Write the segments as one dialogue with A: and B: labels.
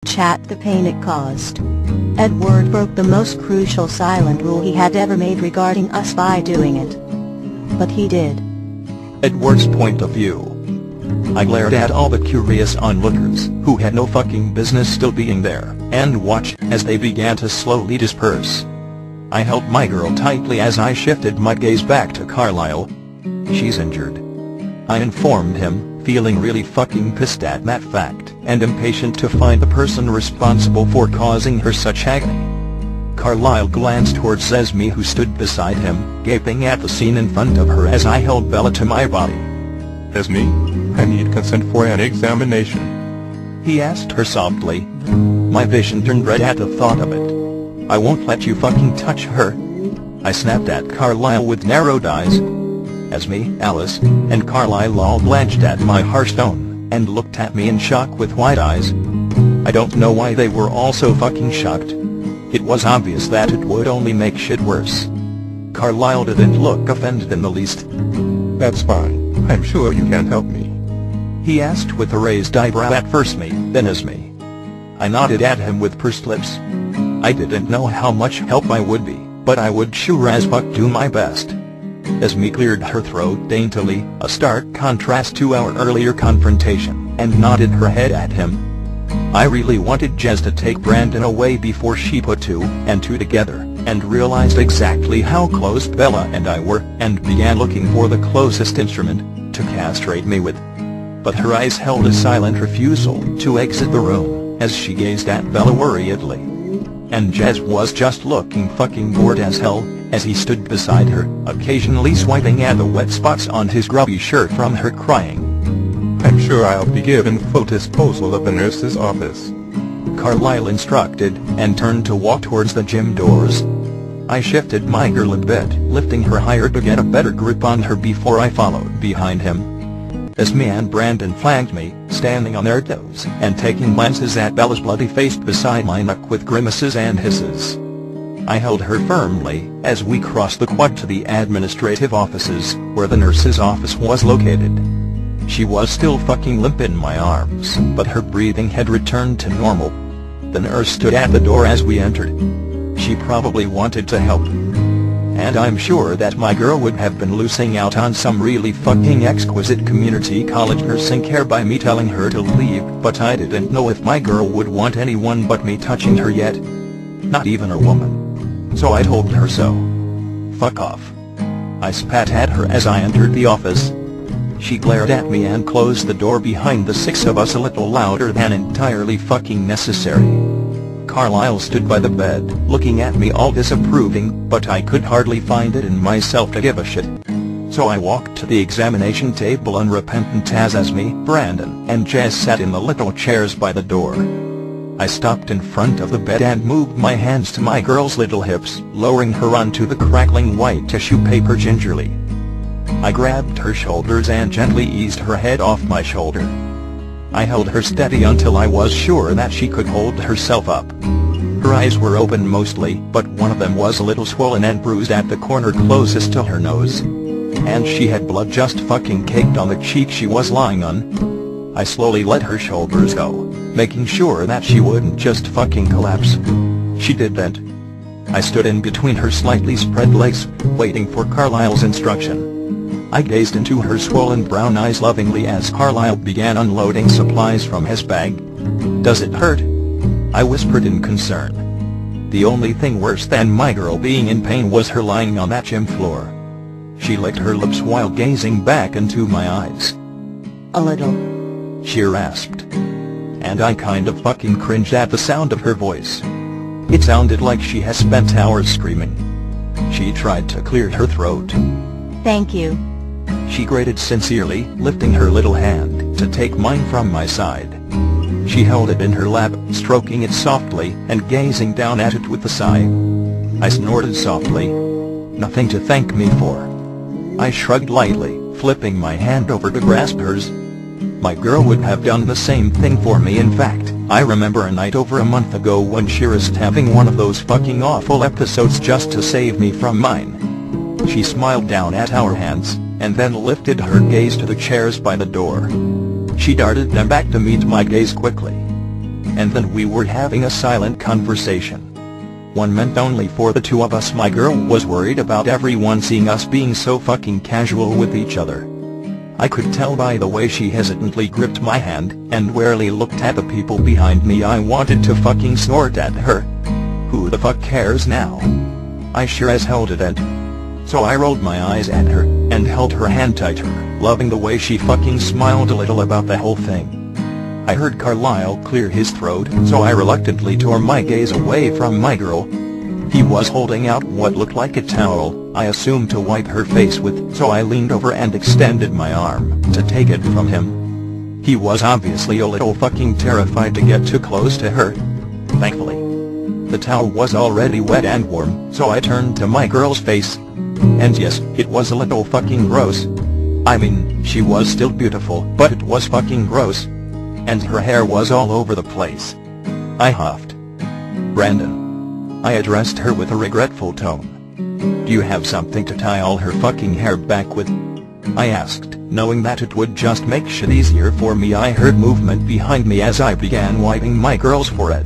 A: chat the pain it caused. Edward broke the most crucial silent rule he had ever made regarding us by doing it. But he did.
B: Edward's point of view. I glared at all the curious onlookers, who had no fucking business still being there, and watched as they began to slowly disperse. I held my girl tightly as I shifted my gaze back to Carlisle. "She's injured," I informed him, feeling really fucking pissed at that fact, and impatient to find the person responsible for causing her such agony. Carlisle glanced towards Esme, who stood beside him, gaping at the scene in front of her as I held Bella to my body.
C: "Esme, I need consent for an examination,"
B: he asked her softly. My vision turned red at the thought of it. "I won't let you fucking touch her," I snapped at Carlisle with narrowed eyes. Esme, Alice, and Carlisle all blanched at my harsh tone, and looked at me in shock with wide eyes. I don't know why they were all so fucking shocked. It was obvious that it would only make shit worse. Carlisle didn't look offended in the least.
C: "That's fine. I'm sure you can help me,"
B: he asked with a raised eyebrow at first me, then Esme. I nodded at him with pursed lips. I didn't know how much help I would be, but I would sure as fuck do my best. Esme cleared her throat daintily, a stark contrast to our earlier confrontation, and nodded her head at him. I really wanted Jez to take Brandon away before she put two and two together, and realized exactly how close Bella and I were, and began looking for the closest instrument to castrate me with. But her eyes held a silent refusal to exit the room, as she gazed at Bella worriedly. And Jez was just looking fucking bored as hell, as he stood beside her, occasionally swiping at the wet spots on his grubby shirt from her crying.
C: "I'm sure I'll be giving full disposal of the nurse's office,"
B: Carlisle instructed, and turned to walk towards the gym doors. I shifted my girl a bit, lifting her higher to get a better grip on her before I followed behind him. Esme and Brandon flanked me, standing on their toes and taking glances at Bella's bloody face beside my neck with grimaces and hisses. I held her firmly as we crossed the quad to the administrative offices, where the nurse's office was located. She was still fucking limp in my arms, but her breathing had returned to normal. The nurse stood at the door as we entered. She probably wanted to help. And I'm sure that my girl would have been losing out on some really fucking exquisite community college nursing care by me telling her to leave, but I didn't know if my girl would want anyone but me touching her yet. Not even a woman. So I told her so. Fuck off. I spat at her as I entered the office. She glared at me and closed the door behind the six of us a little louder than entirely fucking necessary. Carlisle stood by the bed, looking at me all disapproving, but I could hardly find it in myself to give a shit. So I walked to the examination table unrepentant as Esme, Brandon, and Jez sat in the little chairs by the door. I stopped in front of the bed and moved my hands to my girl's little hips, lowering her onto the crackling white tissue paper gingerly. I grabbed her shoulders and gently eased her head off my shoulder. I held her steady until I was sure that she could hold herself up. Her eyes were open mostly, but one of them was a little swollen and bruised at the corner closest to her nose. And she had blood just fucking caked on the cheek she was lying on. I slowly let her shoulders go, making sure that she wouldn't just fucking collapse. She didn't. I stood in between her slightly spread legs, waiting for Carlisle's instruction. I gazed into her swollen brown eyes lovingly as Carlisle began unloading supplies from his bag. "Does it hurt?" I whispered in concern. The only thing worse than my girl being in pain was her lying on that gym floor. She licked her lips while gazing back into my eyes.
A: "A little,"
B: she rasped. And I kind of fucking cringed at the sound of her voice. It sounded like she had spent hours screaming. She tried to clear her throat.
A: "Thank you,"
B: she grated sincerely, lifting her little hand to take mine from my side. She held it in her lap, stroking it softly, and gazing down at it with a sigh. I snorted softly. "Nothing to thank me for." I shrugged lightly, flipping my hand over to grasp hers. My girl would have done the same thing for me. In fact, I remember a night over a month ago when she risked having one of those fucking awful episodes just to save me from mine. She smiled down at our hands, and then lifted her gaze to the chairs by the door. She darted them back to meet my gaze quickly. and then we were having a silent conversation. One meant only for the two of us. My girl was worried about everyone seeing us being so fucking casual with each other. I could tell by the way she hesitantly gripped my hand, and warily looked at the people behind me. I wanted to fucking snort at her. Who the fuck cares now? I sure as hell didn't. So I rolled my eyes at her, and held her hand tighter, loving the way she fucking smiled a little about the whole thing. I heard Carlisle clear his throat, so I reluctantly tore my gaze away from my girl. He was holding out what looked like a towel, I assumed to wipe her face with, so I leaned over and extended my arm to take it from him. He was obviously a little fucking terrified to get too close to her. Thankfully, the towel was already wet and warm, so I turned to my girl's face. And yes, it was a little fucking gross. I mean, she was still beautiful, but it was fucking gross. And her hair was all over the place. I huffed. "Brandon." I addressed her with a regretful tone. "Do you have something to tie all her fucking hair back with?" I asked, knowing that it would just make shit easier for me. I heard movement behind me as I began wiping my girl's forehead.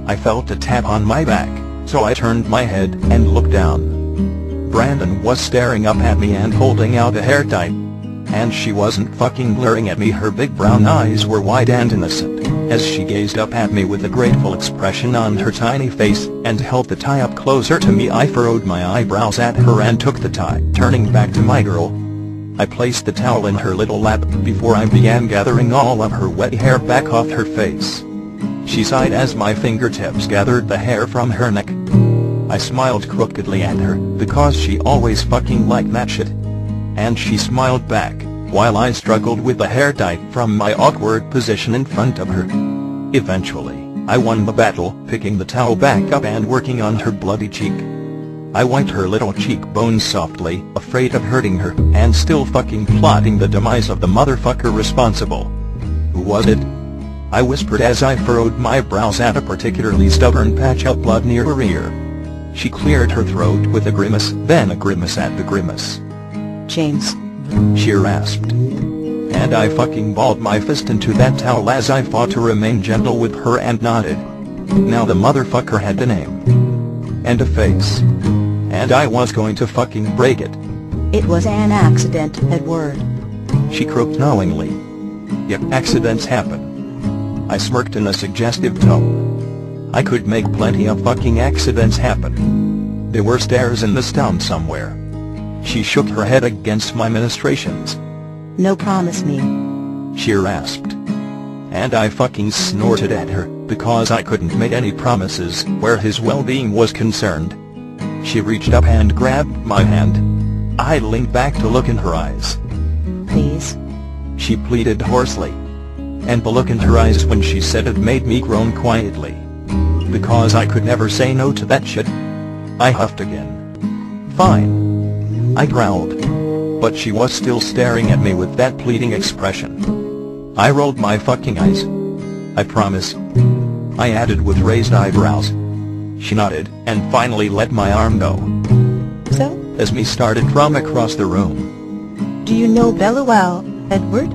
B: I felt a tap on my back, so I turned my head and looked down. Brandon was staring up at me and holding out a hair tie. And she wasn't fucking glaring at me. Her big brown eyes were wide and innocent, as she gazed up at me with a grateful expression on her tiny face, and held the tie up closer to me. I furrowed my eyebrows at her and took the tie. Turning back to my girl, I placed the towel in her little lap, before I began gathering all of her wet hair back off her face. She sighed as my fingertips gathered the hair from her neck. I smiled crookedly at her, because she always fucking liked that shit. And she smiled back, while I struggled with the hair tie from my awkward position in front of her. Eventually, I won the battle, picking the towel back up and working on her bloody cheek. I wiped her little cheekbones softly, afraid of hurting her, and still fucking plotting the demise of the motherfucker responsible. "Who was it?" I whispered as I furrowed my brows at a particularly stubborn patch of blood near her ear. She cleared her throat with a grimace, then a grimace at the grimace.
A: "James,"
B: she rasped. And I fucking balled my fist into that towel as I fought to remain gentle with her and nodded. Now the motherfucker had a name. And a face. And I was going to fucking break it.
A: "It was an accident, Edward,"
B: she croaked knowingly. "Yep, accidents happen." I smirked in a suggestive tone. I could make plenty of fucking accidents happen. There were stairs in this town somewhere. She shook her head against my ministrations.
A: "No, promise me,"
B: she rasped. And I fucking snorted at her, because I couldn't make any promises where his well-being was concerned. She reached up and grabbed my hand. I leaned back to look in her eyes.
A: "Please,"
B: she pleaded hoarsely. And the look in her eyes when she said it made me groan quietly. Because I could never say no to that shit. I huffed again. "Fine," I growled. But she was still staring at me with that pleading expression. I rolled my fucking eyes. "I promise," I added with raised eyebrows. She nodded, and finally let my arm go.
A: "So,
B: As me started from across the room.
A: do you know Bella well, Edward?"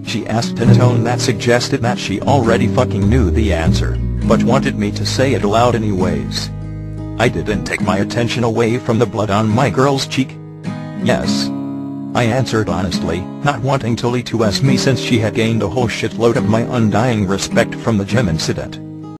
B: she asked in a tone that suggested that she already fucking knew the answer, but wanted me to say it aloud anyways. I didn't take my attention away from the blood on my girl's cheek. "Yes," I answered honestly, not wanting to lead to ask me since she had gained a whole shitload of my undying respect from the gym incident.